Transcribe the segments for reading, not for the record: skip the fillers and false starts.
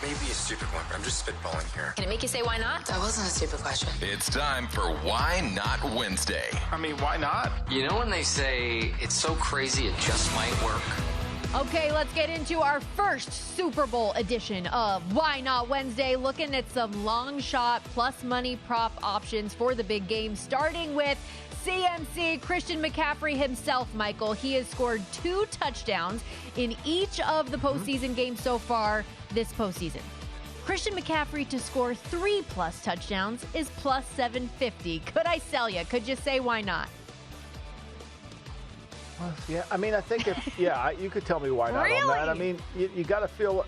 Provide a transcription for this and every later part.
may be a stupid one, but I'm just spitballing here. Can it make you say why not? That wasn't a stupid question. It's time for Why Not Wednesday. I mean, why not? You know when they say it's so crazy it just might work? Okay, let's get into our first Super Bowl edition of Why Not Wednesday, looking at some long shot plus money prop options for the big game, starting with CMC, Christian McCaffrey himself, Michael. He has scored 2 touchdowns in each of the postseason games so far this postseason. Christian McCaffrey to score 3+ touchdowns is plus 750. Could I sell you? Could you say why not? Yeah, I mean, I think you could tell me why not Really? on that. I mean, you got to feel,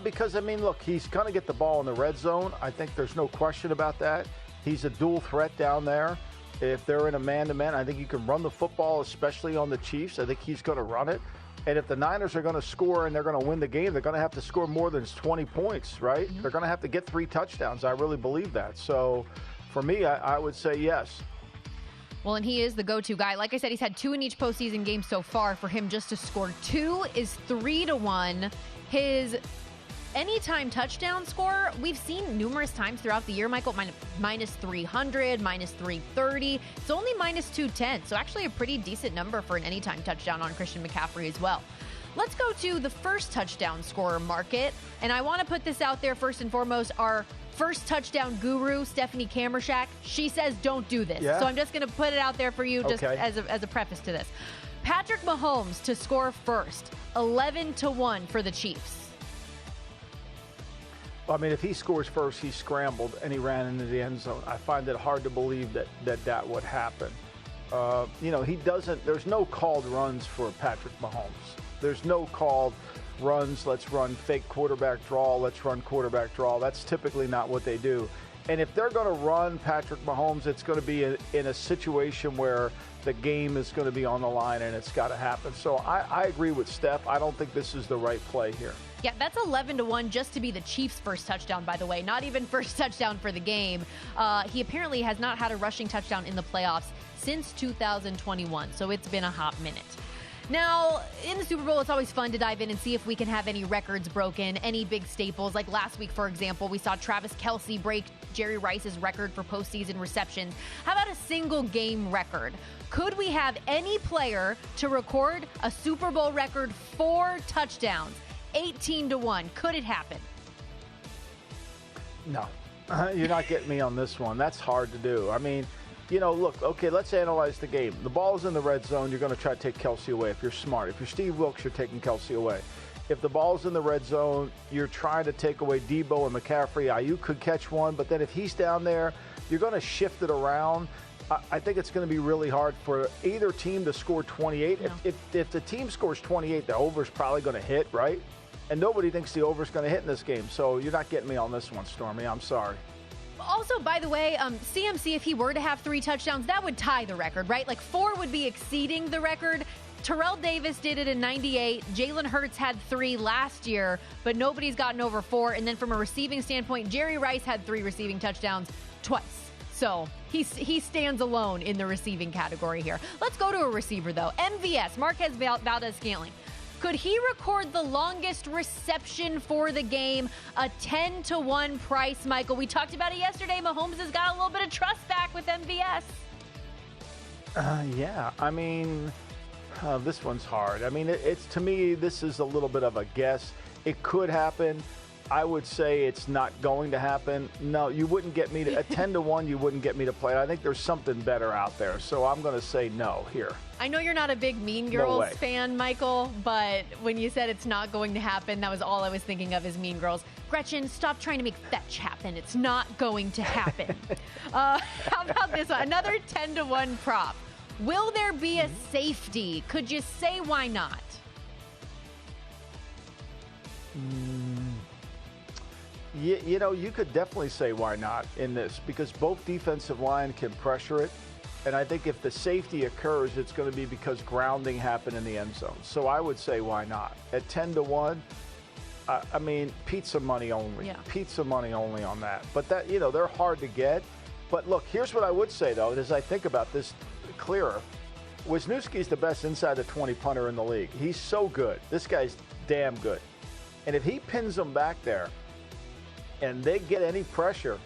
because, I mean, look, he's going to get the ball in the red zone. I think there's no question about that. He's a dual threat down there. If they're in a man-to-man, I think you can run the football, especially on the Chiefs. I think he's going to run it. And if the Niners are going to score and they're going to win the game, they're going to have to score more than 20 points, right? Mm-hmm. They're going to have to get 3 touchdowns. I really believe that. So, for me, I would say yes. Well, and he is the go-to guy. Like I said, he's had 2 in each postseason game so far. For him just to score 2 is 3-1. His anytime touchdown score, we've seen numerous times throughout the year, Michael, minus 300, minus 330. It's only minus 210. So actually a pretty decent number for an anytime touchdown on Christian McCaffrey as well. Let's go to the first touchdown scorer market. And I want to put this out there first and foremost. Our first touchdown guru, Stephanie Kamershak, she says don't do this. Yeah. So I'm just going to put it out there for you just as a preface to this. Patrick Mahomes to score first, 11-1 for the Chiefs. I mean, if he scores first, he scrambled and he ran into the end zone. I find it hard to believe that would happen. He doesn't, there's no called runs for Patrick Mahomes. There's no called runs, let's run fake quarterback draw, let's run quarterback draw. That's typically not what they do. And if they're going to run Patrick Mahomes, it's going to be in a situation where the game is going to be on the line and it's got to happen. So I agree with Steph. I don't think this is the right play here. Yeah, that's 11-1 just to be the Chiefs' first touchdown, by the way. Not even first touchdown for the game. He apparently has not had a rushing touchdown in the playoffs since 2021, so it's been a hot minute. Now, in the Super Bowl, it's always fun to dive in and see if we can have any records broken, any big staples. Like last week, for example, we saw Travis Kelce break Jerry Rice's record for postseason receptions. How about a single game record? Could we have any player to record a Super Bowl record 4 touchdowns, 18-1? Could it happen? No, you're not getting me on this one. That's hard to do. I mean, look, okay, let's analyze the game. The ball's in the red zone. You're going to try to take Kelce away if you're smart. If you're Steve Wilks, you're taking Kelce away. If the ball's in the red zone, you're trying to take away Debo and McCaffrey. Ayuk could catch one, but then if he's down there, you're going to shift it around. I think it's going to be really hard for either team to score 28. No. If the team scores 28, the over's probably going to hit, right? And nobody thinks the over's going to hit in this game. So you're not getting me on this one, Stormy. I'm sorry. Also, by the way, CMC, if he were to have 3 touchdowns, that would tie the record, right? Like 4 would be exceeding the record. Terrell Davis did it in 98. Jalen Hurts had 3 last year, but nobody's gotten over 4. And then from a receiving standpoint, Jerry Rice had 3 receiving touchdowns twice. So he stands alone in the receiving category here. Let's go to a receiver, though. MVS, Marquez Valdez-Scantling. Could he record the longest reception for the game? A 10-1 price, Michael. We talked about it yesterday. Mahomes has got a little bit of trust back with MVS. Yeah, I mean, this one's hard. I mean, it's to me, this is a little bit of a guess. It could happen. I would say it's not going to happen. No, you wouldn't get me to a 10-1. You wouldn't get me to play it. I think there's something better out there. So I'm going to say no here. I know you're not a big Mean Girls fan, Michael, but when you said it's not going to happen, that was all I was thinking of is Mean Girls. Gretchen, stop trying to make fetch happen. It's not going to happen. How about this one? Another 10-1 prop. Will there be a safety? Could you say why not? You could definitely say why not in this because both defensive line can pressure it. And I think if the safety occurs, it's going to be because grounding happened in the end zone. So I would say why not? At 10-1, I mean, pizza money only. Yeah. Pizza money only on that. But that, they're hard to get. But look, here's what I would say, though, as I think about this clearer. Wisniewski's the best inside the 20 punter in the league. He's so good. This guy's damn good. And if he pins them back there, and they get any pressure,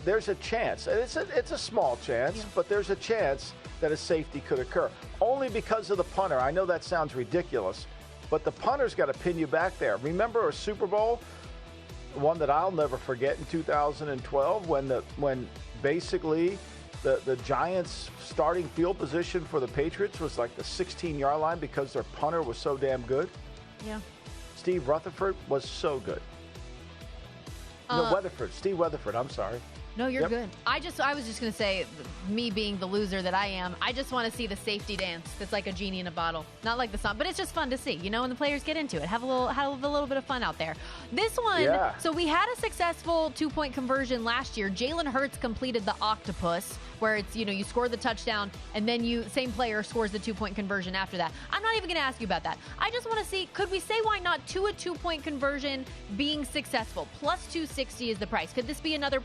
there's a chance. And it's a small chance, but there's a chance that a safety could occur. Only because of the punter. I know that sounds ridiculous, but the punter's got to pin you back there. Remember a Super Bowl, one that I'll never forget in 2012, when basically the Giants' starting field position for the Patriots was like the 16-yard line because their punter was so damn good? Yeah. Steve Rutherford was so good. No, Weatherford. Steve Weatherford, I'm sorry. No, you're good. I was just going to say, me being the loser that I am, I just want to see the safety dance that's like a genie in a bottle. Not like the song, but it's just fun to see, when the players get into it. Have a little bit of fun out there. This one, so we had a successful 2-point conversion last year. Jalen Hurts completed the octopus, where it's, you score the touchdown, and then same player scores the 2-point conversion after that. I'm not even going to ask you about that. I just want to see, could we say why not to a 2-point conversion being successful? Plus 260 is the price. Could this be another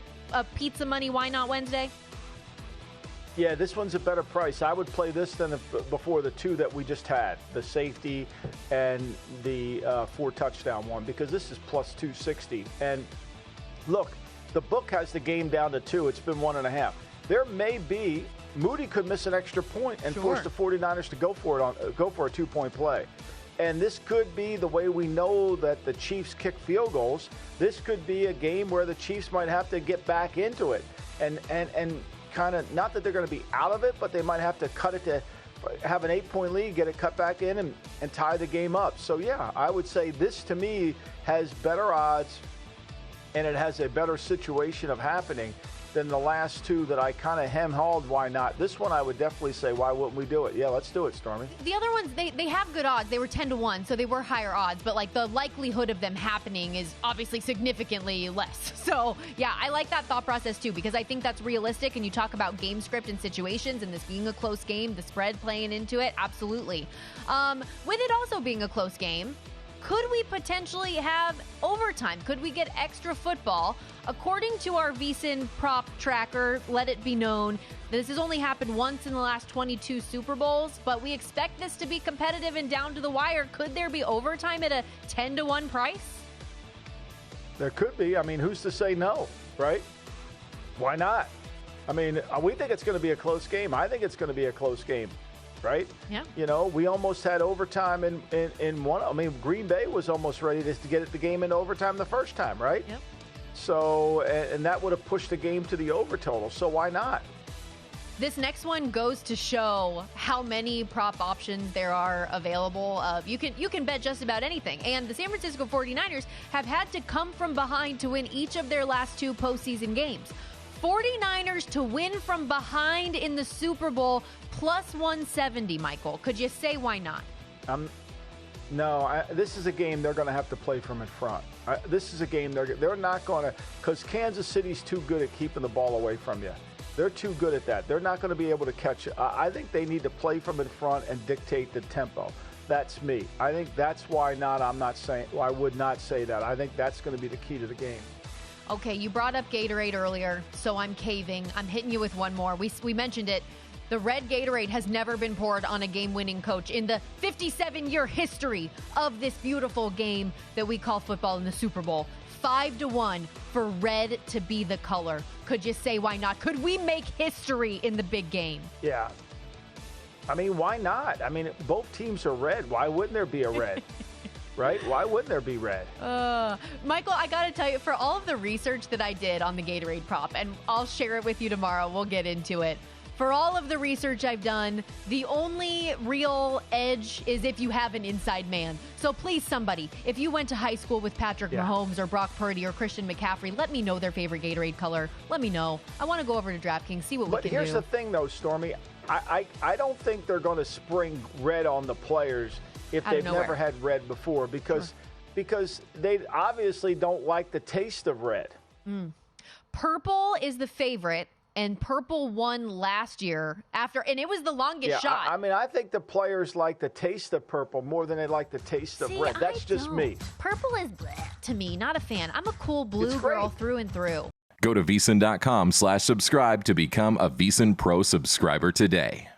pizza money why not Wednesday? Yeah, this one's a better price. I would play this than before the two that we just had, the safety and the 4-touchdown one, because this is plus 260. And look, the book has the game down to 2. It's been 1.5. There may be, Moody could miss an extra point and force the 49ers to go for a 2-point play. And this could be the way we know that the Chiefs kick field goals. This could be a game where the Chiefs might have to get back into it and kind of, not that they're going to be out of it, but they might have to cut it to have an 8-point lead, get it cut back in, and tie the game up. So, yeah, I would say this to me has better odds and it has a better situation of happening than the last two that I kind of hem-hauled. Why not? This one I would definitely say, why wouldn't we do it? Yeah, let's do it, Stormy. The other ones, they have good odds. They were 10-1, so they were higher odds. But, the likelihood of them happening is obviously significantly less. So, yeah, I like that thought process, too, because I think that's realistic. And you talk about game script and situations and this being a close game, the spread playing into it, absolutely. With it also being a close game, could we potentially have overtime? Could we get extra football? According to our VSiN prop tracker, let it be known, this has only happened once in the last 22 Super Bowls, but we expect this to be competitive and down to the wire. Could there be overtime at a 10-1 price? There could be. I mean, who's to say no, right? Why not? I mean, we think it's going to be a close game. I think it's going to be a close game. Right? Yeah. We almost had overtime in one. I mean, Green Bay was almost ready to get the game into overtime the first time, right? Yep. So, and that would have pushed the game to the over total. So why not? This next one goes to show how many prop options there are available. You can bet just about anything. And the San Francisco 49ers have had to come from behind to win each of their last 2 postseason games. 49ers to win from behind in the Super Bowl, plus 170, Michael. Could you say why not? No, this is a game they're going to have to play from in front. This is a game they're not going to, because Kansas City's too good at keeping the ball away from you. They're too good at that. They're not going to be able to catch it. I think they need to play from in front and dictate the tempo. That's me. I think that's why not. I would not say that. I think that's going to be the key to the game. Okay, you brought up Gatorade earlier, so I'm caving. I'm hitting you with one more. We mentioned it. The red Gatorade has never been poured on a game-winning coach in the 57-year history of this beautiful game that we call football in the Super Bowl. 5-1 for red to be the color. Could you say why not? Could we make history in the big game? Yeah. I mean, why not? I mean, both teams are red. Why wouldn't there be a red? Right? Why wouldn't there be red? Michael, I got to tell you, for all of the research that I did on the Gatorade prop, and I'll share it with you tomorrow, we'll get into it. For all of the research I've done, the only real edge is if you have an inside man. So please, somebody, if you went to high school with Patrick Mahomes or Brock Purdy or Christian McCaffrey, let me know their favorite Gatorade color. Let me know. I want to go over to DraftKings, see what we can do. But here's the thing, though, Stormy. I don't think they're going to spring red on the players if they've never had red before because they obviously don't like the taste of red. Purple is the favorite. And purple won last year and it was the longest shot. I mean, I think the players like the taste of purple more than they like the taste of red. That's just me. Purple is bleh to me, not a fan. I'm a cool blue girl through and through. Go to VSiN.com/subscribe to become a VSiN Pro subscriber today.